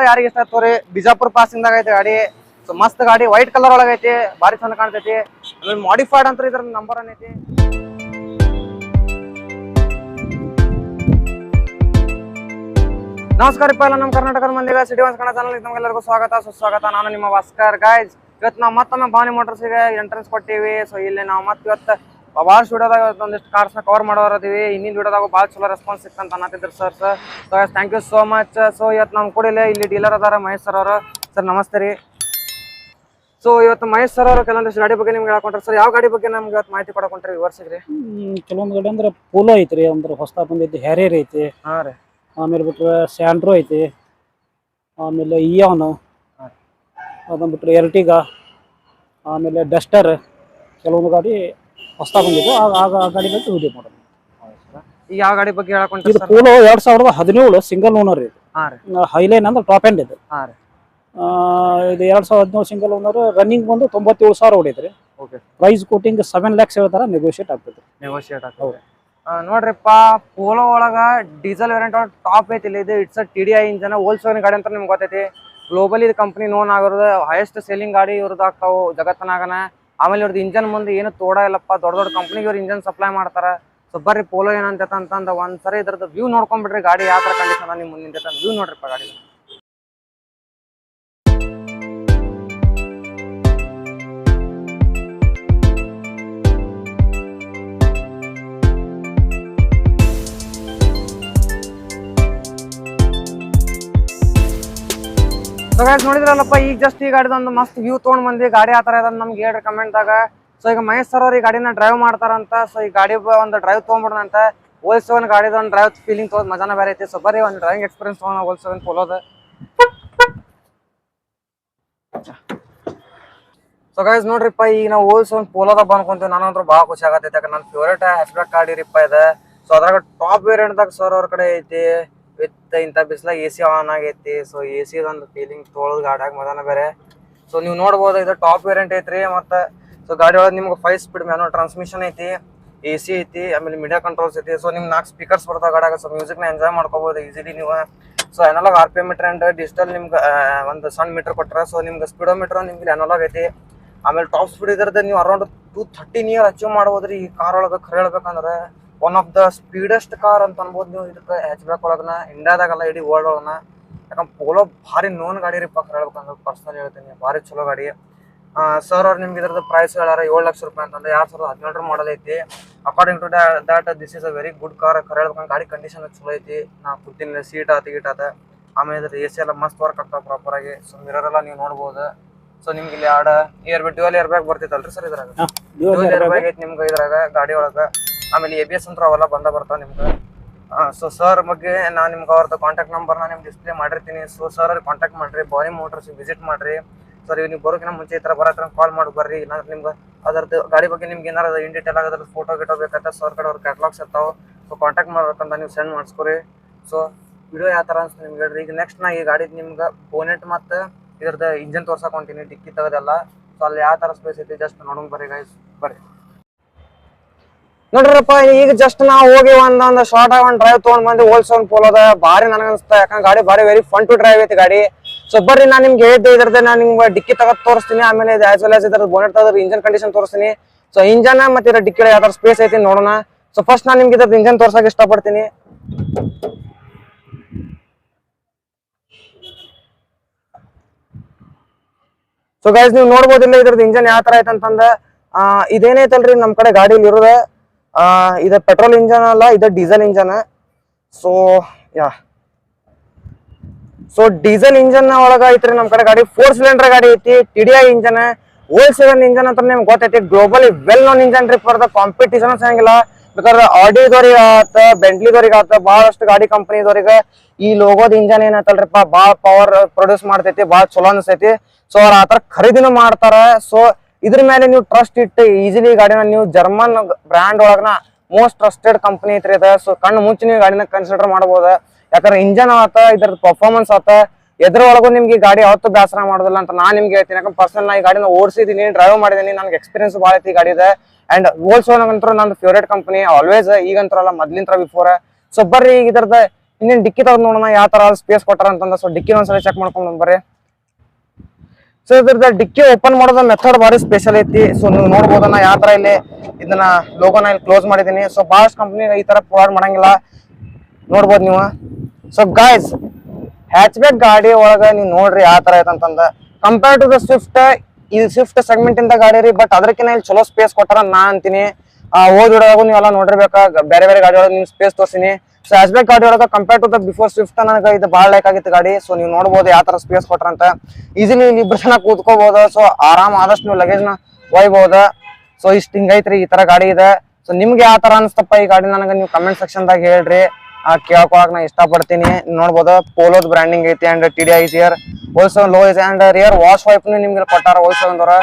ಯಾರಿಗೆ ಇಷ್ಟ ಆಯ್ತು ರೀ ಬಿಜಾಪುರ ಪಾಸಿಂಗ್ ಐತಿ ಗಾಡಿ. ಸೊ ಮಸ್ತ್ ಗಾಡಿ ವೈಟ್ ಕಲರ್ ಒಳಗ ಐತಿ, ಬಾರಿ ಚಂದ ಕಾಣ್ತೈತಿ. ಆಮೇಲೆ ಮಾಡಿಫೈಡ್ ಅಂತ ಇದ್ರ ನಂಬರ್ ಏನೈತಿ. ನಮಸ್ಕಾರ ಎಲ್ಲ ನಮ್ಮ ಕರ್ನಾಟಕದ ಮಂದಿಗೆ ಸಿಟಿ ಒನ್ಸ್ ಕನ್ನಡ ಚಾನಲ್ ನಮ್ಗೆಲ್ಲರಿಗೂ ಸ್ವಾಗತ ಸುಸ್ವಾಗತ. ನಾನು ನಿಮ್ಮ ಭಾಸ್ಕರ್ ಗಾಯ್ಸ್. ಇವತ್ತು ನಾವು ಮತ್ತೊಮ್ಮೆ ಭವಾನಿ ಮೋಟರ್ಸ್ಗೆ ಎಂಟ್ರೆನ್ಸ್ ಕೊಟ್ಟಿವಿ. ಸೊ ಇಲ್ಲಿ ನಾವು ಮತ್ತೆ ಇವತ್ತು ಭಾಳ ವಿಡಿಯೋದಾಗ ಒಂದಿಷ್ಟು ಕಾರ್ಸ್ನ ಕವರ್ ಮಾಡೋರದೀವಿ. ಇನ್ನಿನ ವಿಡಿಯೋದಾಗ ಭಾಳ ಚಲೋ ರೆಸ್ಪಾನ್ಸ್ ಸಿಕ್ತಂತ ಅನ್ನತ್ತಿದ್ರು sir. So thank you so much. So ಇವತ್ತು ನಮ್ಮ ಕೂಡ ಇಲ್ಲಿ ಡೀಲರ್ ಅದಾರ ಮಹೇಶ್ ಸರ್ ಅವರು. ಸರ್ ನಮಸ್ತೆ ರೀ. ಸೊ ಇವತ್ತು ಮಹೇಶ್ ಸರ್ ಅವರು ಕೆಲವೊಂದಿಷ್ಟು ಗಾಡಿ ಬಗ್ಗೆ ನಿಮ್ಗೆ ಹೇಳ್ಕೊಂಡ್ರೆ ಸರ್, ಯಾವ ಗಾಡಿ ಬಗ್ಗೆ ನಮ್ಗೆ ಇವತ್ತು ಮಾಹಿತಿ ಕೊಡಕೊಂಡ್ರಿ ವಿವರಿಸಿದ್ರಿ? ಕೆಲವೊಂದು ಗಾಡಿ ಅಂದ್ರೆ ಪೋಲೋ ಐತ್ರಿ, ಅಂದ್ರೆ ಹೊಸ ಬಂದೈತಿ, ಹ್ಯಾರಿಯರ್ ಐತಿ, ಹಾಂ ರೀ. ಆಮೇಲೆ ಬಿಟ್ರೆ ಸ್ಯಾಂಡ್ರೋ ಐತಿ, ಆಮೇಲೆ ಇಯಾನ್, ಅದನ್ನ ಬಿಟ್ರೆ ಎರ್ಟಿಗಾ, ಆಮೇಲೆ ಡಸ್ಟರ್, ಕೆಲವೊಂದು ಗಾಡಿ ಹೊಸ ಬಂದಿದ್ದು. ಆಗ ಆ ಗಾಡಿ ಬಗ್ಗೆ ವಿಡಿಯೋ ಮಾಡೋದು. ಈಗ ಯಾವ ಗಾಡಿ ಬಗ್ಗೆ ಹೇಳ್ಕೊಂಡ್ರಿ? ಇದು ಪೋಲೋ 2017 ಸಿಂಗಲ್ ಓನರ್ ಇದು. ಹಾಂ ರೀ. ಹೈಲೈನ್ ಅಂದ್ರೆ ಟಾಪ್ ಎಂಡ್ ಇದು. ಹಾಂ ರೀ. ಇದು 2017 ಸಿಂಗಲ್ ಓನರ್, ರನ್ನಿಂಗ್ ಬಂದು 97,000 ಹೊಡೈತ್ರಿ. ಓಕೆ. ಪ್ರೈಸ್ ಕೋಟಿಂಗ್ 7 lakhs ಹೇಳ್ತಾರ, ನೆಗೋಷಿಯೇಟ್ ಆಗ್ತೈತಿ. ನೆಗೋಷಿಯೇಟ್ ಆಗ್ತದೆ. ನೋಡ್ರಿಪ್ಪ, ಪೋಲೋ ಒಳಗ ಡೀಸೆಲ್ ವೇರಿಯಂಟ್ ಒಳಗೆ ಟಾಪ್ ಐತಿಲ್ಲ ಇದು. ಇಟ್ಸ್ TDI ಇಂಜನ್, ಹೋಲ್ಸೇಲ್ ಗಾಡಿ ಅಂತ ನಿಮ್ಗೆ ಗೊತ್ತೈತಿ. ಗ್ಲೋಬಲಿ ಇದು ಕಂಪ್ನಿ ನೋನ್ ಆಗಿರೋದು, ಹೈಯೆಸ್ಟ್ ಸೇಲಿಂಗ್ ಗಾಡಿ ಇವ್ರದ್ದು ಆಗ್ತಾವು ಜಗತ್ತನಾಗನ. ಆಮೇಲೆ ಇವ್ರದ್ದು ಇಂಜನ್ ಮುಂದೆ ಏನು ತೋಡ ಇಲ್ಲಪ್ಪ, ದೊಡ್ಡ ದೊಡ್ಡ ಕಂಪ್ನಿಗೆ ಇವ್ರು ಇಂಜನ್ ಸಪ್ಲೈ ಮಾಡ್ತಾರ. ಸೊ ಬರ್ರಿ ಪೋಲೋ ಏನಂತ ಅಂತಂದ ಒಂದ್ಸರಿ ಇದ್ರದ್ದು ವ್ಯೂ ನೋಡ್ಕೊಂಡ್ಬಿಡ್ರಿ. ಗಾಡಿ ಯಾವ ಥರ ಕಂಡೀಷನ್ ನಿಮ್ಮ ಮುಂದಿನ ವ್ಯೂ ನೋಡ್ರಿಪ್ಪ ಗಾಡಿ. ಸೊ ಗೈಸ್ ನೋಡಿದ್ರಲ್ಲಪ್ಪ, ಈಗ ಜಸ್ಟ್ ಈ ಗಾಡಿದೊಂದು ಮಸ್ತ್ ವ್ಯೂ ತೊಗೊಂಡ್ ಬಂದಿ. ಗಾಡಿ ಆ ಥರ ಇದೆ ನಮ್ಗೆ ಹೇಳ್ರಿ ಕಮೆಂಟ್ದಾಗ. ಸೊ ಈಗ ಮಹೇಶ್ ಸರ್ ಅವ್ರು ಈ ಗಾಡಿನ ಡ್ರೈವ್ ಮಾಡ್ತಾರಂತ. ಸೊ ಈ ಗಾಡಿ ಒಂದು ಡ್ರೈವ್ ತೊಗೊಂಡ್ಬಿಡೋಣಂತ. ಹೋಲ್ಸೇಲ್ ಗಾಡಿದೊಂದು ಡ್ರೈವ್ ಫೀಲಿಂಗ್ ತೊಗೊಂಡು ಮಜಾನ ಬೇರೆ ಐತಿ. ಸೊ ಬರೀ ಒಂದು ಡ್ರೈವಿಂಗ್ ಎಕ್ಸ್ಪೀರಿಯನ್ಸ್ ತೊಗೊಂಡು ಹೋಲ್ಸೇಲ್ ಪೋಲೋದ. ಸೊ ಗೈಸ್ ನೋಡ್ರಿಪ್ಪ, ಈಗ ನಾವು ಹೋಲ್ಸೇಲ್ ಪೋಲೋದ ಬಂದ್ಕೊಂತೀವಿ. ನಾನಂದ್ರೂ ಭಾಳ ಖುಷಿ ಆಗತ್ತೈತೆ. ಯಾಕಂದ್ರೆ ನನ್ನ ಫೇವ್ರೇಟ್ ಹ್ಯಾಚ್ಬ್ಯಾಕ್ ಗಾಡಿ ಇರಿಪ್ಪ ಇದೆ. ಸೊ ಅದ್ರಾಗ ಟಾಪ್ ವೇರಿಯಂಟ್ದಾಗ ಸರ್ ಅವ್ರ ಕಡೆ ಐತಿ. ವಿತ್ ಇಂಥ ಬಿಸ್ಲಾಗ AC ಆನ್ ಆಗೈತಿ. ಸೊ AC ಒಂದು ಫೀಲಿಂಗ್ ತೊಗೊಳೋದು ಗಾಡಿಯಾಗ ಮಜಾನ ಬೇರೆ. ಸೊ ನೀವು ನೋಡ್ಬೋದು, ಇದು ಟಾಪ್ ವೇರಿಯಂಟ್ ಐತ್ರಿ. ಮತ್ತು ಸೊ ಗಾಡಿ ಒಳಗೆ ನಿಮ್ಗೆ 5 ಸ್ಪೀಡ್ ಮ್ಯಾನುವಲ್ ಟ್ರಾನ್ಸ್ಮಿಷನ್ ಐತಿ, AC ಐತಿ, ಆಮೇಲೆ ಮೀಡಿಯಾ ಕಂಟ್ರೋಲ್ಸ್ ಐತಿ. ಸೊ ನಿಮ್ಗೆ 4 ಸ್ಪೀಕರ್ಸ್ ಬರ್ತಾವೆ ಗಾಡಿಯಾಗ. ಸೊ ಮ್ಯೂಸಿಕ್ನ ಎಂಜಾಯ್ ಮಾಡ್ಕೋಬೋದು ಈಸಿಲಿ ನೀವು. So analog RPM meter and digital ನಿಮ್ಗೆ ಒಂದು ಸಣ್ಣ ಮೀಟರ್ ಕೊಟ್ಟರೆ. ಸೊ ನಿಮ್ಗೆ ಸ್ಪೀಡೋಮೀಟರ್ ನಿಮ್ಗೆ ಅನಲಾಗ್ ಐತಿ. ಆಮೇಲೆ ಟಾಪ್ ಸ್ಪೀಡ್ ಇದ್ರದ್ದು ನೀವು ಅರೌಂಡ್ 230 ನಿಯರ್ ಅಚೀವ್ ಮಾಡ್ಬೋದ್ರಿ ಈ ಕಾರ್ ಒಳಗೆ. ಖರೆ ಹೇಳ್ಬೇಕಂದ್ರೆ ಒನ್ ಆಫ್ ದ ಸ್ಪೀಡೆಸ್ಟ್ ಕಾರ್ ಅಂತ ಅನ್ಬೋದು ನೀವು. ಇದಕ್ಕೆ ಹ್ಯಾಚ್ಬ್ಯಾಕ್ ಒಳಗನ, ಇಂಡಿಯಾದಾಗಲ್ಲ ಇಡೀ ವರ್ಲ್ಡ್ ಒಳಗನ. ಯಾಕಂದ್ರೆ ಪೋಲೋ ಭಾರಿ ನೋನ್ ಗಾಡಿ ರೀ ಪಕ್ಕ ಹೇಳ್ಬೇಕಂದ್ರೆ. ಪರ್ಸನಲ್ ಹೇಳ್ತೀನಿ, ಭಾರಿ ಚಲೋ ಗಾಡಿ. ಸರ್ ಅವ್ರು ನಿಮ್ಗೆ ಇದ್ರದ್ದು ಪ್ರೈಸ್ ಹೇಳ್ಯಾರ 7 ಲಕ್ಷ ರೂಪಾಯಿ ಅಂತಂದ್ರೆ. 2017 ಮಾಡಲ್ ಐತಿ. According to that this is a very good car. ಖರೆ ಹೇಳ್ಬೇಕಂದ್ರೆ ಗಾಡಿ ಕಂಡೀಷನ್ ಚಲೋ ಐತಿ. ನಾ ಕೂತಿನ ಸೀಟ್ ಗೀಟ್ ಆಮೇಲೆ ಇದ್ರ AC ಎಲ್ಲ ಮಸ್ತ್ ವರ್ಕ್ ಆಗ್ತಾವ ಪ್ರಾಪರ್ ಆಗಿ. ಸೊ ಮಿರರ್ ಎಲ್ಲ ನೀವು ನೋಡ್ಬೋದು. ಸೊ ನಿಮ್ಗೆ ಇಲ್ಲಿ ಡ್ಯುಯಲ್ ಏರ್ ಬ್ಯಾಗ್ ಬರ್ತೈತಲ್ರಿ ಸರ್ ಇದ್ರಾಗ? ಡ್ಯುಯಲ್ ಏರ್ ಬ್ಯಾಗ್ ಐತಿ ನಿಮ್ಗೆ ಇದ್ರಾಗ ಗಾಡಿ ಒಳಗ. ಆಮೇಲೆ ABS ಅಂತ ಅವೆಲ್ಲ ಬರ್ತಾವ ನಿಮ್ಗೆ. ಸೊ ಸರ್ ಬಗ್ಗೆ ನಾನು ನಿಮ್ಗೆ ಅವ್ರದ್ದು ಕಾಂಟ್ಯಾಕ್ಟ್ ನಂಬರ್ನ ನಿಮ್ಗೆ ಡಿಸ್ಪ್ಲೇ ಮಾಡಿರ್ತೀನಿ. ಸೊ ಸರ್ ಅವ್ರಿಗೆ ಕಾಂಟ್ಯಾಕ್ಟ್ ಮಾಡ್ರಿ, ಭವಾನಿ ಮೋಟರ್ಸ್ ವಿಸಿಟ್ ಮಾಡ್ರಿ. ಸರ್ ನೀವು ಬರೋಕಿನ ಮುಂಚೆ ಈ ಥರ ಬರತ್ರ ಕಾಲ್ ಮಾಡಿ ಬರ್ರಿ. ನಾನು ನಿಮ್ಗೆ ಅದರದ್ದು ಗಾಡಿ ಬಗ್ಗೆ ನಿಮ್ಗೆ ಏನಾರು ಇನ್ ಡೀಟೇಲ್ ಆಗೋದ್ರ ಫೋಟೋ ಗಿಟೋ ಬೇಕಾದ್ರೆ ಸರ್ ಕಡೆ ಅವ್ರ ಕ್ಯಾಟ್ಲಾಗ್ಸ್ ಇರ್ತಾವೆ. ಸೊ ಕಾಂಟ್ಯಾಕ್ಟ್ ಮಾಡ್ಬೇಕಂತ ನೀವು ಸೆಂಡ್ ಮಾಡಿಸ್ಕೊರಿ. ಸೊ ವಿಡಿಯೋ ಯಾವ ಥರ ಅನ್ಸುತ್ತೆ ನಿಮ್ಗೆ ಹೇಳ್ರಿ. ಈಗ ನೆಕ್ಸ್ಟ್ ನಾ ಈ ಗಾಡಿದು ನಿಮ್ಗೆ ಬೋನೆಟ್ ಮತ್ತು ಇದ್ರದ್ದು ಇಂಜನ್ ತೋರ್ಸಕೊಂತೀನಿ, ಡಿಕ್ಕಿ ತೆಗೆದೆಲ್ಲ. ಸೊ ಅಲ್ಲಿ ಯಾವ ಥರ ಸ್ಪೇಸ್ ಐತಿ ಜಸ್ಟ್ ನೋಡೋಣ ಬರ್ರಿ ಗೈಸ್, ಬರ್ರಿ. ನೋಡ್ರಪ್ಪ, ಈಗ ಜಸ್ಟ್ ನಾವು ಹೋಗಿ ಒಂದೊಂದು ಶಾರ್ಟ್ ಆಗಿ ಒಂದು ಡ್ರೈವ್ ತೊಗೊಂಡ್ ಬಂದು ಹೋಲ್ಸೇಲ್ ಪೋಲೋದ. ಭಾರಿ ನನಗೆ ಅನಿಸ್ತಾ, ಯಾಕಂದ್ರೆ ಗಾಡಿ ಭಾರಿ ವೆರಿ ಫನ್ ಟು ಡ್ರೈವ್ ಐತಿ ಗಾಡಿ. ಸೊ ಬರ್ರಿ ನಾನು ನಿಮ್ಗೆ ಹೇಳಿದ್ದೆ ಇದ್ರದ್ದು ನಾನು ನಿಮ್ಗೆ ಡಿಕ್ಕಿ ತೆಗೆದು ತೋರಿಸ್ತೀನಿ. ಆಮೇಲೆ ಇದು ಆಸ್ ವೆಲ್ ಆಸ್ ಇದ್ರದ್ದು ಬೋನೆಟ್ ತೆಗೆದ್ರೆ ಇಂಜನ್ ಕಂಡೀಷನ್ ತೋರಿಸ್ತೀನಿ. ಸೊ ಇಂಜನ್ ಮತ್ತೆ ಇದ್ರ ಡಿಕ್ಕಿ ಯಾವ ಥರ ಸ್ಪೇಸ್ ಐತಿ ನೋಡೋಣ. ಸೊ ಫಸ್ಟ್ ನಾನು ನಿಮ್ಗೆ ಇದ್ರದ್ದು ಇಂಜನ್ ತೋರ್ಸಕ್ಕೆ ಇಷ್ಟಪಡ್ತೀನಿ. ಸೊ ಗೈಸ್ ನೀವು ನೋಡ್ಬೋದಿಲ್ಲ ಇದ್ರದ್ದು ಇಂಜನ್ ಯಾವ ತರ ಐತಂತಂದ. ಇದೇನೈತಲ್ರಿ ನಮ್ ಕಡೆ ಗಾಡಿಲಿ ಇರೋದ, ಇದು ಪೆಟ್ರೋಲ್ ಇಂಜನ್ ಅಲ್ಲ, ಇದು diesel engine. So diesel engine ಒಳಗ ಐತ್ರಿ ನಮ್ ಕಡೆ ಗಾಡಿ. 4 ಸಿಲಿಂಡರ್ ಗಾಡಿ ಐತಿ, TDI ಇಂಜನ್, ಹೋಲ್ಸೇಲ್ ಇಂಜನ್ ಅಂತ ನಿಮ್ಗೆ ಗೊತ್ತೈತಿ. ಗ್ಲೋಬಲಿ ವೆಲ್ ನೋನ್ ಇಂಜನ್ ರೀ. ಫಾರ್ ದ ಕಾಂಪಿಟೇಷನ್ ಸಂಗಿಲ್ಲ. ಬೇಕಾದ್ರೆ ಆಡಿದವ್ರಿಗೆ ಆತ, ಬೆಂಟ್ಲಿದವ್ರಿಗೆ ಆತ, ಬಹಳಷ್ಟು ಗಾಡಿ ಕಂಪನಿದವ್ರಿಗೆ ಈ ಲೋಗೋದ ಇಂಜನ್ ಏನೈತಲ್ರಿಪ್ಪ ಭಾಳ ಪವರ್ ಪ್ರೊಡ್ಯೂಸ್ ಮಾಡ್ತೈತಿ, ಭಾಳ ಚಲೋ ಅನ್ಸೈತಿ. ಸೊ ಅವ್ರ ಆತರ ಖರೀದಿನೂ ಮಾಡ್ತಾರ. ಸೊ ಇದ್ರ ಮೇಲೆ ನೀವು ಟ್ರಸ್ಟ್ ಇಟ್ಟು ಈಸಿಲಿ ಗಾಡಿನ ನೀವು ಜರ್ಮನ್ ಬ್ರ್ಯಾಂಡ್ ಒಳಗನ ಮೋಸ್ಟ್ ಟ್ರಸ್ಟೆಡ್ ಕಂಪನಿ ಐತ್ರಿ ಅದ. ಸೊ ಕಣ್ಣು ಮುಂಚೆ ನೀವು ಗಾಡಿನ ಕನ್ಸಿಡರ್ ಮಾಡ್ಬೋದ. ಯಾಕಂದ್ರೆ ಇಂಜನ್ ಆತ, ಇದ್ರದ್ದು ಪರ್ಫಾರ್ಮೆನ್ಸ್ ಆತ, ಎದ್ರೊಳಗೂ ನಿಮ್ಗೆ ಗಾಡಿ ಯಾವತ್ತೂ ಬೇಸರ ಮಾಡೋದಿಲ್ಲ ಅಂತ ನಾನು ನಿಮ್ಗೆ ಹೇಳ್ತೀನಿ. ಯಾಕಂದ್ರೆ ಪರ್ಸನಲ್ ನಾ ಈ ಗಾಡಿನ ಓಡಿಸಿದೀನಿ, ಡ್ರೈವ್ ಮಾಡಿದೀನಿ, ನನಗೆ ಎಕ್ಸ್ಪೀರಿಯನ್ಸ್ ಭಾಳ ಐತಿ ಗಾಡಿದೆ. ಅಂಡ್ ಹೋಲ್ಸೇಲ್ ಅಂತೂ ನನ್ನ ಫೇವ್ರೇಟ್ ಕಂಪನಿ ಆಲ್ವೇಸ್, ಈಗಂತರಲ್ಲ ಮೊದ್ಲಿಂತ್ರ ಬಿಫೋರ್. ಸೊ ಬರ್ರಿ ಈಗ ಇದ್ರದ್ದು ಇನ್ನೇನ್ ಡಿಕ್ಕಿ ತಗೊಂಡ್ ನೋಡೋಣ ಯಾವ ತರ ಸ್ಪೇಸ್ ಕೊಟ್ಟಾರ ಅಂತಂದ. ಸೊ ಡಿಕ್ಕಿ ಒಂದ್ಸಲ ಚೆಕ್ ಮಾಡ್ಕೊಂಡು ಬರ್ರಿ. ಸೊ ಇದ್ರದ್ದು ಡಿಕ್ಕಿ ಓಪನ್ ಮಾಡೋದ ಮೆಥಡ್ ಭಾರಿ ಸ್ಪೆಷಲ್ ಐತಿ. ಸೊ ನೀವು ನೋಡ್ಬೋದು ನಾ ಯಾವ ತರ ಇಲ್ಲಿ ಇದನ್ನ ಲೋಗೋನ ಇಲ್ಲಿ ಕ್ಲೋಸ್ ಮಾಡಿದೀನಿ. ಸೊ ಬಹಳಷ್ಟು ಕಂಪ್ನಿ ಈ ತರ ಪ್ರೊವೈಡ್ ಮಾಡಂಗಿಲ್ಲ, ನೋಡ್ಬೋದು ನೀವು. ಸೊ ಗಾಯ್ಸ್ ಹ್ಯಾಚ್ ಬ್ಯಾಕ್ ಗಾಡಿ ಒಳಗ ನೀವು ನೋಡ್ರಿ ಯಾವ ತರ ಐತಂತಂದ. ಕಂಪೇರ್ ಟು ದ ಸ್ವಿಫ್ಟ್, ಇದು ಸ್ವಿಫ್ಟ್ ಸೆಗ್ಮೆಂಟ್ ಇಂದ ಗಾಡಿ ರೀ, ಬಟ್ ಅದಕ್ಕಿಂತ ಇಲ್ಲಿ ಚಲೋ ಸ್ಪೇಸ್ ಕೊಟ್ಟಾರ ನಾ ಅಂತೀನಿ. ಓದ್ ವಿಡಿಯೋದಾಗೂ ನೀವೆಲ್ಲ ನೋಡಿರ್ಬೇಕಾ, ಬೇರೆ ಬೇರೆ ಗಾಡಿ ಒಳಗೆ ನೀವು ಸ್ಪೇಸ್ ತೋರಿಸಿನಿ. ಸೊ ಹ್ಯಾಚ್ ಬ್ಯಾಕ್ ಗಾಡಿ ಒಳಗೆ compare to the before Swift ನನಗೆ ಇದು ಭಾಳ ಲೈಕ್ ಆಗಿತ್ತು ಗಾಡಿ. ಸೊ ನೀವು ನೋಡ್ಬೋದು ಯಾವ ತರ ಸ್ಪೇಸ್ ಕೊಟ್ರಂತ. ಈಸಿಲಿ ಇಲ್ಲಿ ಇಬ್ಬರು ಜನ ಕೂತ್ಕೋಬಹುದು. ಸೊ ಆರಾಮ್ ಆದಷ್ಟು ನೀವು ಲಗೇಜ್ ನ ಒಯ್ಬಹುದು. ಸೊ ಇಷ್ಟ ಹಿಂಗೈತ್ರಿ, ಈ ತರ ಗಾಡಿ ಇದೆ. ಸೊ ನಿಮ್ಗೆ ಯಾವ ತರ ಅನ್ಸ್ತಪ್ಪ ಈ ಗಾಡಿ ನನಗೆ ನೀವು ಕಮೆಂಟ್ ಸೆಕ್ಷನ್ ದಾಗ ಹೇಳ್ರಿ. ಕೇಳ್ಕೊಳಕ್ ನಾ ಇಷ್ಟಪಡ್ತೀನಿ. ನೋಡ್ಬೋದು ಪೋಲೋದ್ ಬ್ರ್ಯಾಂಡಿಂಗ್ ಐತಿ and TDI is here. Wholesale low is and rear wash wipe ನಿಮ್ಗೆ ಕೊಟ್ಟಾರ ಹೋಲ್ಸೇಲ್ ಅಂದವ್ರ.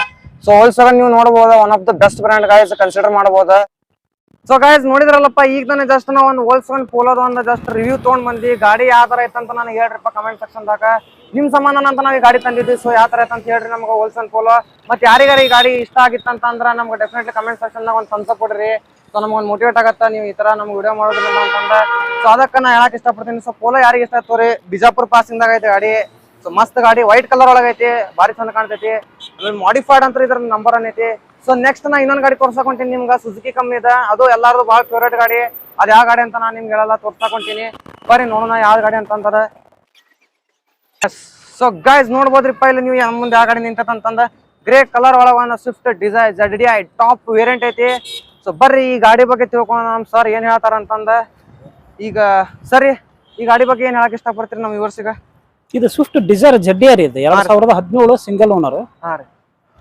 ಸೊ ಹೋಲ್ಸೇಲ್ ನೀವು ನೋಡ್ಬೋದು one of the best brand guys consider ಮಾಡಬಹುದು. ಸೊ ಗಾಯ್ಸ್ ನೋಡಿದ್ರಲ್ಲಪ್ಪ, ಈಗ ತಾನೇ ಜಸ್ಟ್ ನಾವು ಒಂದು ಹೋಲ್ಸೇಲ್ ಪೋಲೋದ ಒಂದು ಜಸ್ಟ್ ರಿವ್ಯೂ ತೊಗೊಂಡ್ ಬಂದಿ. ಗಾಡಿ ಯಾವ ತರ ಐತಂತ ನನಗೆ ಹೇಳ್ರಿಪ್ಪ ಕಮೆಂಟ್ ಸೆಕ್ಷನ್ ದಾಗ. ನಿಮ್ ಸಮಾನ ಅಂತ ನಾವು ಈ ಗಾಡಿ ತಂದಿದ್ವಿ. ಸೊ ಯಾವ ತರ ಐತಂತ ಹೇಳ್ರಿ ನಮ್ಗೆ ಹೋಲ್ಸೇಲ್ ಪೋಲೋ. ಮತ್ತೆ ಯಾರಿಗಾರ ಈ ಗಾಡಿ ಇಷ್ಟ ಆಗಿತ್ತಂತ ಅಂದ್ರ ನಮ್ಗೆ ಡೆಫಿನೆಟ್ಲಿ ಕಮೆಂಟ್ ಸೆಕ್ಷನ್ ದಾಗ ಒಂದು ಥಮ್ಸ್ ಅಪ್ ಕೊಡ್ರಿ. ಸೊ ನಮ್ಗೊಂದು ಮೋಟಿವೇಟ್ ಆಗತ್ತ ನೀವು ಈ ತರ ನಮ್ಗೆ ವಿಡಿಯೋ ಮಾಡೋದ್ರಿಂದ ಅಂತಂದ. ಸೊ ಅದಕ್ಕೆ ನಾ ಹೇಳಕ್ ಇಷ್ಟಪಡ್ತೀನಿ. ಸೊ ಪೋಲೋ ಯಾರಿಗೆ ಇಷ್ಟ ಆಯ್ತು ರೀ, ಬಿಜಾಪುರ್ ಪಾಸಿಂದಾಗ ಐತೆ ಗಾಡಿ. ಸೊ ಮಸ್ತ್ ಗಾಡಿ, ವೈಟ್ ಕಲರ್ ಒಳಗೈತಿ, ಭಾರಿ ಚಂದ ಕಾಣ್ತೈತಿ. ಆಮೇಲೆ ಮಾಡಿಫೈಡ್ ಅಂತ ಇದ್ರ ನಂಬರ್ ಅನ್ನೈತಿ. ಸೊ ನೆಕ್ಸ್ಟ್ ನಾ ಇನ್ನೊಂದು ಗಾಡಿ ತೋರ್ಸಕೊಂತೀನಿ ನಿಮ್ಗೆ, ಸುಜುಕಿ ಕಂಪ್ನಿ ಇದೆ. ಅದು ಎಲ್ಲಾರ್ದು ಭಾಳ ಫೇವ್ರೇಟ್ ಗಾಡಿ. ಅದು ಯಾವ ಗಾಡಿ ಅಂತ ನಾನು ನಿಮ್ಗೆ ಹೇಳಲ್ಲ, ತೋರ್ಸಕೊಂತೀನಿ. ಬರ್ರಿ ನೋಡೋಣ ಯಾವ ಗಾಡಿ ಅಂತಂದ್ರೆ. ಸೊ ಗೈಸ್ ನೋಡ್ಬೋದ್ರಿಪ್ಪ ಇಲ್ಲಿ ನೀವು ಮುಂದೆ ಯಾವ ಗಾಡಿ ನಿಂತಂತಂದ. ಗ್ರೇ ಕಲರ್ ಒಳಗ ಒಂದು Swift Dzire ZDI top variant ಐತಿ. ಸೊ ಬರ್ರಿ ಈ ಗಾಡಿ ಬಗ್ಗೆ ತಿಳ್ಕೊಳ್ಳೋಣ. ನಮ್ ಸರ್ ಏನ್ ಹೇಳ್ತಾರ ಅಂತಂದ. ಈಗ ಸರಿ, ಈ ಗಾಡಿ ಬಗ್ಗೆ ಏನ್ ಹೇಳಕ್ ಇಷ್ಟಪಡ್ತೀರಿ ನಮ್ಮ ವ್ಯೂವರ್ಸಿಗ? ಇದು ಸ್ವಿಫ್ಟ್ ಡಿಸೈರ್ ZDI ಇದೆ, 2017 ಸಿಂಗಲ್ ಓನರ್. ಹಾ ರೀ,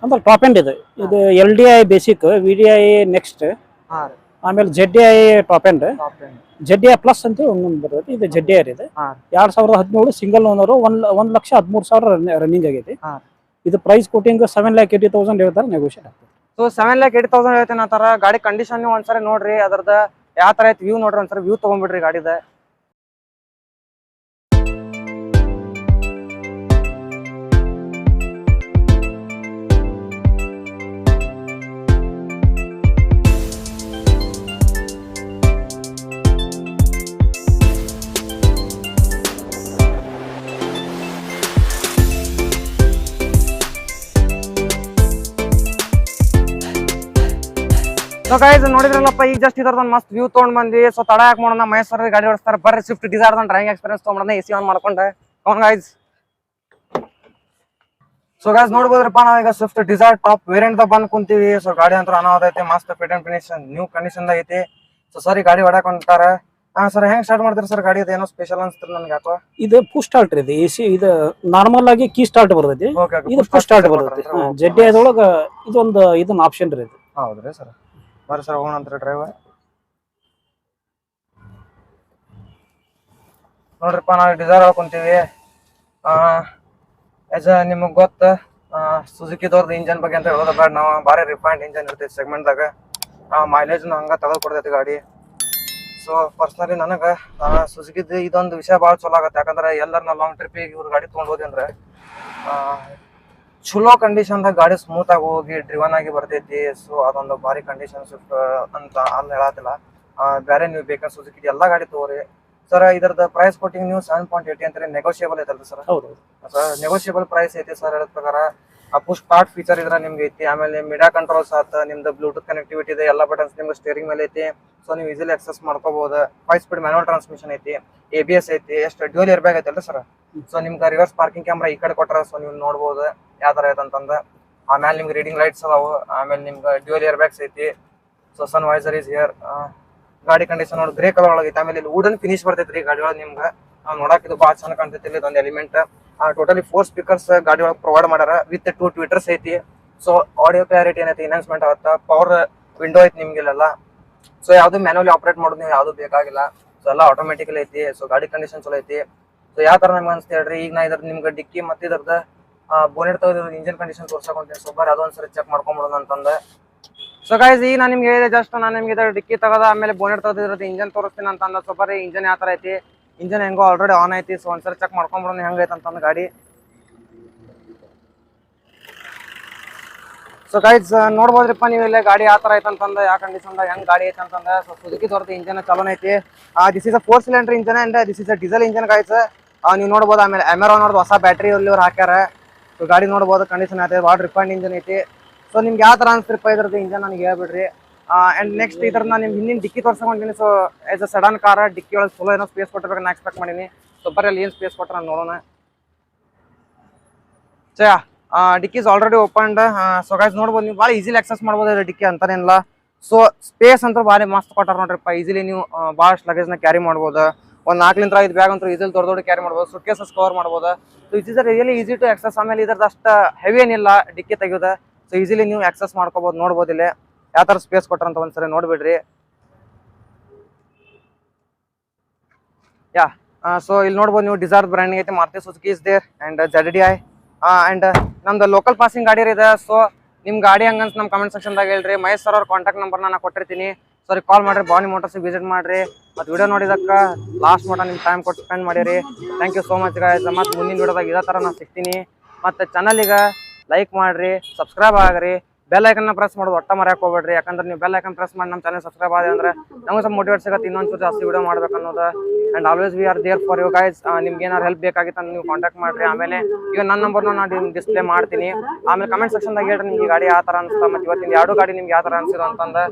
ಅಂದ್ರೆ ಟಾಪ್ ಎಂಡ್ ಇದೆ. ಇದು LDI ಬೇಸಿಕ್, VDI ನೆಕ್ಸ್ಟ್, ಹಾ ರೀ, ಆಮೇಲೆ ZDI top end, top end, ZDI plus ಅಂತ ಒಂದೊಂದು ಬರ್ತೈತಿ. ಇದು ZDI ಇದೆ, 2017 ಸಿಂಗಲ್ ಓನರ್, 1,13,000 ರನ್ನಿಂಗ್ ಆಗೈತಿ. ಇದು ಪ್ರೈಸ್ ಕೋಟಿಂಗ್ 7,80,000 ಹೇಳ್ತಾರೆ, ನೆಗೋಷಿಯೇಟ್ ಆಗ್ತದೆ. ಸೊ 7,80,000 ಹೇಳ್ತೇನೆ ಆ ತರ. ಗಾಡಿ ಕಂಡೀಷನ್ ನೀವು ಒಂದ್ಸರಿ ನೋಡ್ರಿ, ಅದ್ರದ ಯಾವ ತರ ಐತಿ ವ್ಯೂ ನೋಡ್ರಿ, ಒಂದ್ಸರಿ ವ್ಯೂ ತಗೊಂಡ್ಬಿಡ್ರಿ ಗಾಡಿದ. ಸೊ ಗೈಸ್ ನೋಡಿದ್ರಲ್ಲಪ್ಪ, ಈಗ ಜಸ್ಟ್ ಇದರ ಮಸ್ತ್ ವ್ಯೂ ತೊಗೊಂಡ್ ಬಂದ್ವಿ. ಸೊ ತಡ ಯಾಕೆ ಮಾಡೋಣ, ಮಹೇಶ್ವರ ಗಾಡಿ ಓಡಿಸ್ತಾರೆ. ಬರ್ರಿ ಸ್ವಿಫ್ಟ್ ಡಿಸೈರ್ ಡ್ರೈವಿಂಗ್ ಎಕ್ಸ್ಪೀರಿಯನ್ಸ್ ತೊಗೊಂಡ್ರೆ AC ಆನ್ ಮಾಡ್ಕೊಂಡೆ ಗೈಸ್. ಸೊ ಗೈಸ್ ನೋಡ್ಬೋದ್ರಪ್ಪ, ನಾವೀಗ ಸ್ವಿಫ್ಟ್ ಡಿಸೈರ್ ಟಾಪ್ ವೇರಿಯಂಟ್ ದಾಗ ಬಂದ್ ಕುಂತೀವಿ. ಸೊ ಗಾಡಿ ಅಂತ ಅನಾಹುತ ಐತಿ, ಮಸ್ತ್ fit and finish new condition ದಾಗ ಐತಿ. ಸೊ ಸರಿ ಗಾಡಿ ಹೊಡ್ಯಾಕ್ ಹೊಂಟಾರ. ಸರ್ ಹೆಂಗ್ ಸ್ಟಾರ್ಟ್ ಮಾಡ್ತೀರಿ ಸರ್ ಗಾಡಿ? ಏನೋ ಸ್ಪೆಷಲ್ ಅನ್ಸ್ತೀರಿ ನನ್ಗೆ ಯಾಕೋ. ಇದು ಪುಷ್ ಸ್ಟಾರ್ಟ್ ಇದೆ, AC. ಇದು ನಾರ್ಮಲ್ ಆಗಿ ಕೀ ಸ್ಟಾರ್ಟ್ ಬರ್ತೈತಿ, ಇದು ಪುಷ್ ಸ್ಟಾರ್ಟ್ ಬರ್ತೈತಿ. ZDI ಅದೊಳಗ ಇದೊಂದು ಇದನ್ನ ಆಪ್ಷನ್ ರೀ ಇದು. ಹೌದ್ರಿ ಸರ್, ಬರ್ರಿ ಸರ್ ಹೋಗೋಣ ಅಂತಾರೆ ಡ್ರೈವರ್. ನೋಡ್ರಿಪ್ಪ, ನಾವು ಡಿಸೈರ್ ಕುಂತೀವಿ. ನಿಮಗ್ ಗೊತ್ತ ಸುಜುಕಿದವ್ರದ್ದು ಇಂಜನ್ ಬಗ್ಗೆ ಅಂತ ಹೇಳೋದ ಬೇಡ. ನಾವು ಭಾರಿ ರಿಫೈನ್ಡ್ ಇಂಜನ್ ಇರ್ತೈತಿ ಸೆಗ್ಮೆಂಟ್ ದಾಗ. ಮೈಲೇಜ್ ಹಂಗ ತಗದ್ ಕೊಡ್ತೈತಿ ಗಾಡಿ. ಸೊ ಪರ್ಸನಲಿ ನನಗ ಸುಜುಕಿದ್ ಇದೊಂದು ವಿಷಯ ಭಾಳ ಚಲೋ ಆಗತ್ತೆ. ಯಾಕಂದ್ರೆ ಎಲ್ಲರ ನಾ ಲಾಂಗ್ ಟ್ರಿಪ್ಪಿಗೆ ಇವ್ರ ಗಾಡಿ ತೊಗೊಂಡ್ ಹೋದಿ ಅಂದ್ರೆ ಚಲೋ ಕಂಡೀಷನ್ ದಾಗ ಗಾಡಿ ಸ್ಮೂತ್ ಆಗಿ ಹೋಗಿ ಡ್ರಿವನ್ ಆಗಿ ಬರ್ತೈತಿ. ಸೊ ಅದೊಂದು ಭಾರಿ ಕಂಡೀಷನ್ ಸ್ವಿಫ್ಟ್ ಅಂತ ಅಲ್ಲಿ ಹೇಳತ್ತಿಲ್ಲ. ಬೇರೆ ನೀವು ಬೇಕಾದ್ರೆ ಸುಜುಕಿ ಎಲ್ಲಾ ಗಾಡಿ ತಗೋರಿ ಸರ್. ಇದರದ ಪ್ರೈಸ್ ಕೊಟ್ಟಿಂಗ್ ನೀವು 7.80 ಅಂತಾರೆ, ನೆಗೋಷಿಯಬಲ್ ಐತಲ್ರಿ ಸರ್? ಹೌದು ಸರ್, ನೆಗೋಷಿಯಬಲ್ ಪ್ರೈಸ್ ಐತಿ ಸರ್. ಹೇಳದ ಪ್ರಕಾರ ಪುಷ್ ಸ್ಟಾರ್ಟ್ ಫೀಚರ್ ಇದ್ರ ನಿಮ್ಗೆ ಐತಿ. ಆಮೇಲೆ ಮೀಡಿಯಾ ಕಂಟ್ರೋಲ್ಸ್ ಆತ, ನಿಮ್ದು ಬ್ಲೂಟೂತ್ ಕನೆಕ್ಟಿವಿಟಿ ಇದೆ, ಎಲ್ಲ ಬಟನ್ಸ್ ನಿಮ್ಗೆ ಸ್ಟೇರಿಂಗ್ ಮೇಲೆ ಐತಿ. ಸೊ ನೀವು ಈಸಿಲಿ ಆಕ್ಸೆಸ್ ಮಾಡ್ಕೋಬಹುದು. 5 ಸ್ಪೀಡ್ ಮ್ಯಾನುವಲ್ ಟ್ರಾನ್ಸ್ಮಿಷನ್ ಐತಿ, ABS ಐತಿ, ಎಷ್ಟು ಡ್ಯೂಯಲ್ ಏರ್ ಬ್ಯಾಗ್ ಐತಲ್ರಿ ಸರ್? ಸೊ ನಿಮ್ಗೆ ರಿವರ್ಸ್ ಪಾರ್ಕಿಂಗ್ ಕ್ಯಾಮ್ರಾ ಈ ಕಡೆ ಕೊಟ್ಟಾರ. ಸೊ ನೀವು ನೋಡ್ಬೋದು ಯಾವ ತರ ಐತಂತಂದ. ಆಮೇಲೆ ನಿಮ್ಗೆ ರೀಡಿಂಗ್ ಲೈಟ್ಸ್ ಅದಾವು. ಆಮೇಲೆ ನಿಮ್ಗೆ ಡ್ಯೂಯಲ್ ಏರ್ ಬ್ಯಾಗ್ಸ್ ಐತಿ. So sun visor is here. ಗಾಡಿ ಕಂಡೀಷನ್ ನೋಡಿ ಗ್ರೇ ಕಲರ್ ಒಳಗೈತಿ. ಆಮೇಲೆ ಇಲ್ಲಿ ವುಡನ್ ಫಿನಿಶ್ ಬರ್ತೈತ್ರಿ ಗಾಡಿ ಒಳಗೆ. ನಿಮ್ಗೆ ನೋಡಕ್ ಇದು ಭಾಳ ಚೆನ್ನಾಗಿ ಕಾಣ್ತೈತಿ. ಇದೊಂದು ಎಲಿಮೆಂಟ್. ಟೋಟಲಿ 4 ಸ್ಪೀಕರ್ಸ್ ಗಾಡಿ ಒಳಗೆ ಪ್ರೊವೈಡ್ ಮಾಡ್ಯಾರ ವಿತ್ 2 ಟ್ವಿಟರ್ಸ್ ಐತಿ. ಸೊ ಆಡಿಯೋ ಕ್ಲಾರಿಟಿ ಏನೈತಿ ಎನ್ಹಾನ್ಸ್ಮೆಂಟ್ ಆಗತ್ತ. ಪವರ್ ವಿಂಡೋ ಐತಿ ನಿಮ್ಗೆ ಇಲ್ಲೆಲ್ಲ. ಸೊ ಯಾವ್ದು ಮ್ಯಾನುವಲಿ ಆಪರೇಟ್ ಮಾಡೋದು ನೀವು ಯಾವ್ದು ಬೇಕಾಗಿಲ್ಲ. ಸೊ ಎಲ್ಲ ಆಟೋಮೆಟಿಕಲ್ ಐತಿ. ಸೊ ಗಾಡಿ ಕಂಡೀಷನ್ ಚಲೋ ಐತಿ. ಸೊ ಯಾವ ತರ ನಮ್ಗೆ ಅನ್ಸ್ತಾ ಹೇಳ್ರಿ, ಈಗ ನಾ ಇದ್ರ ನಿಮ್ಗೆ ಡಿಕ್ಕಿ ಮತ್ತೆ ಇದ್ರದ ಬೋನೆಟ್ ತೆಗೆದು ಇಂಜಿನ್ ಕಂಡೀಷನ್ ತೋರ್ಸಕೊಂತೀನಿ. ಸೊ ಬರ್ರಿ ಅದೊಂದ್ಸರಿ ಚೆಕ್ ಮಾಡ್ಕೊಂಬಿಡೋಣ ಅಂತಂದ. ಸೊ ಗೈಸ್ ಈಗ ನಾನು ನಿಮ್ಗೆ ಹೇಳಿದೆ ಜಸ್ಟ್, ನಾನು ನಿಮ್ಗೆ ಇದ್ರ ಡಿಕ್ಕಿ ತಗೋದ ಆಮೇಲೆ ಬೋನೆಟ್ ತೆಗೆದಿರೋದು ಇಂಜನ್ ತೋರಿಸ್ತೀನಿ ಅಂತಂದ. ಸೊ ಬರ್ರಿ ಇಂಜನ್ ಯಾವ ತರ ಐತಿ, ಇಂಜನ್ ಹೆಂಗೋ ಆಲ್ರೆಡಿ ಆನ್ ಐತಿ. ಸೊ ಒಂದ್ಸರಿ ಚೆಕ್ ಮಾಡ್ಕೊಂಬಿಡೋಣ ಹೆಂಗೈತೆ ಅಂತಂದ ಗಾಡಿ. ಸೊ ಗೈಸ್ ನೋಡ್ಬೋದ್ರಿಪ್ಪ ನೀವು ಇಲ್ಲೇ ಗಾಡಿ ಯಾವ ತರ ಐತಂತಂದ ಯಾವ ಕಂಡೀಷನ್ ಹೆಂಗ್ ಗಾಡಿ ಐತಂತಂದ ಸೊ ಸುಜುಕಿ ತೋರ್ದು ಇಂಜನ್ ಚಲೋ ಐತಿ this is a 4 cylinder engine and this is a diesel engine guys ನೀವು ನೋಡ್ಬೋದು ಆಮೇಲೆ ಅಮೆರಾನ್ ಅವ್ರದ್ದು ಹೊಸ ಬ್ಯಾಟ್ರಿ ಅಲ್ಲಿ ಅವ್ರು ಹಾಕ್ಯಾರ ಸೊ ಗಾಡಿ ನೋಡ್ಬೋದು ಕಂಡೀಷನ್ ಐತೆ ಭಾಳ ರಿಫೈಂಡ್ ಇಂಜನ್ ಐತಿ ಸೊ ನಿಮ್ಗೆ ಯಾವ ತರ ಅನ್ಸ್ತಿರಪ್ಪ ಇದ್ರದ್ದು ಇಂಜನ್ ನನಗೆ ಹೇಳ್ಬಿಡ್ರಿ ಅಂಡ್ ನೆಕ್ಸ್ಟ್ ಇದ್ರನ್ನ ನಿಮ್ ಹಿಂದಿನ ಡಿಕ್ಕಿ ತೋರ್ಸ್ಕೊಂಡಿನಿ so as a sudden car dicky ಒಳಗೆ ಚಲೋ ಏನೋ ಸ್ಪೇಸ್ ಕೊಟ್ಟಿರ್ಬೇಕು ನಾ ಎಕ್ಸ್ಪೆಕ್ಟ್ ಮಾಡೀನಿ ಸೊ ಬರೀ ಅಲ್ಲಿ ಏನು ಸ್ಪೇಸ್ ಕೊಟ್ಟ ನೋಡೋಣ ಚಾ ಡಿಕ್ಕಿ is already opened so guys ನೋಡ್ಬೋದು ನೀವು ಭಾಳ ಈಸಿಲಿ ಆಕ್ಸೆಸ್ ಮಾಡ್ಬೋದು ಡಿಕ್ಕಿ ಅಂತಾನೇನಿಲ್ಲ ಸೊ ಸ್ಪೇಸ್ ಅಂತೂ ಭಾರಿ ಮಸ್ತ್ ಕೊಟ್ಟಾರ ನೋಡ್ರಿಪ್ಪ ಈಸಿಲಿ ನೀವು ಭಾಳಷ್ಟು ಲಗೇಜ್ನ ಕ್ಯಾರಿ ಮಾಡ್ಬೋದು ಒಂದು 4-5 ಬ್ಯಾಗ್ ಅಂತೂ ಈಸಿಲಿ ದೊಡ್ಡ ಕ್ಯಾರಿ ಮಾಡ್ಬೋದು ಸುಟ್ ಕೇಸಸ್ ಕವರ್ ಮಾಡ್ಬೋದು so it is really easy to access ಆಮೇಲೆ ಇದ್ರದ್ದು ಅಷ್ಟು ಹೆವಿ ಏನಿಲ್ಲ ಡಿಕ್ಕಿ ತೆಗೆಯೋದು ಸೊ ಈಸಿಲಿ ನೀವು ಆಕ್ಸೆಸ್ ಮಾಡ್ಕೋಬೋದು ನೋಡ್ಬೋದು ಇಲ್ಲಿ ಯಾವ ಥರ ಸ್ಪೇಸ್ ಕೊಟ್ಟಾರಂತ ಒಂದ್ಸರಿ ನೋಡ್ಬಿಡ್ರಿ ಯಾ ಸೊ ಇಲ್ಲಿ ನೋಡ್ಬೋದು ನೀವು ಡಿಸೈರ್ ಬ್ರ್ಯಾಂಡಿಂಗ್ ಐತೆ Maruti Suzuki is there and ZDI and ನಮ್ದು ಲೋಕಲ್ ಪಾಸಿಂಗ್ ಗಾಡಿ ಇದೆ ಸೊ ನಿಮ್ಮ ಗಾಡಿ ಹಂಗಂತ ನಮ್ಮ ಕಮೆಂಟ್ ಸೆಕ್ಷನ್ದಾಗ ಹೇಳ್ರಿ ಮಹೇಶ್ ಸರ್ ಅವ್ರ ಕಾಂಟ್ಯಾಕ್ಟ್ ನಂಬರ್ನ ನಾನು ಕೊಟ್ಟಿರ್ತೀನಿ ಸರಿ ಕಾಲ್ ಮಾಡಿರಿ ಬಾನಿ ಮೋಟರ್ಸ್ ವಿಸಿಟ್ ಮಾಡಿರಿ ಮತ್ತು ವಿಡಿಯೋ ನೋಡಿದಕ್ಕೆ ಲಾಸ್ಟ್ ಮಟ್ಟ ನಿಮ್ಮ ಟೈಮ್ ಕೊಟ್ಟು ಸ್ಪೆಂಡ್ ಮಾಡಿರಿ thank you so much guys ಮತ್ತು ಮುಂದಿನ ವಿಡಿಯೋದಾಗ ಇದೇ ಥರ ನಾನು ಸಿಗ್ತೀನಿ ಮತ್ತು ಚಾನಲಿಗೆ ಲೈಕ್ ಮಾಡಿರಿ ಸಬ್ಸ್ಕ್ರೈಬ್ ಆಗಿರಿ ಬೆಲ್ ಐಕನ್ನ ಪ್ರೆಸ್ ಮಾಡೋದು ಒಟ್ಟ ಮರ್ಯಾಕೆ ಹೋಗ್ಬೇಡ್ರಿ ಯಾಕಂದ್ರೆ ನೀವು ಬೆಲ್ ಐಕನ್ ಪ್ರೆಸ್ ಮಾಡಿ ನಮ್ಮ ಚಾನಲ್ ಸಬ್ಸ್ಕ್ರೈಬ್ ಆದ್ರೆ ಅಂದ್ರೆ ನಮಗೆ ಸ್ವಲ್ಪ ಮೋಟಿವೇಟ್ ಸಿಗುತ್ತೆ ಇನ್ನೊಂದು ಜಾಸ್ತಿ ವಿಡಿಯೋ ಮಾಡ್ಬೇಕು ಅನ್ನೋದು and always we are there for you guys ನಿಮ್ಗೆ ಏನಾರು ಹೆಲ್ಪ್ ಬೇಕಾಗಿತ್ತು ನೀವು ಕಾಂಟ್ಯಾಕ್ಟ್ ಮಾಡಿರಿ ಆಮೇಲೆ ಈಗ ನನ್ನ ನಂಬರ್ನ ನಾನು ಡಿಸ್ಪ್ಲೇ ಮಾಡ್ತೀನಿ ಆಮೇಲೆ ಕಮೆಂಟ್ ಸೆಕ್ಷನ್ದಾಗ ಹೇಳ್ರಿ ನಿಮ್ಗೆ ಗಾಡಿ ಯಾವ ಥರ ಅನಿಸ್ತಾ ಮತ್ತು ಇವತ್ತಿನ ಎರಡು ಗಾಡಿ ನಿಮ್ಗೆ ಯಾವ ಥರ ಅನಿಸಿರೋ ಅಂತಂದು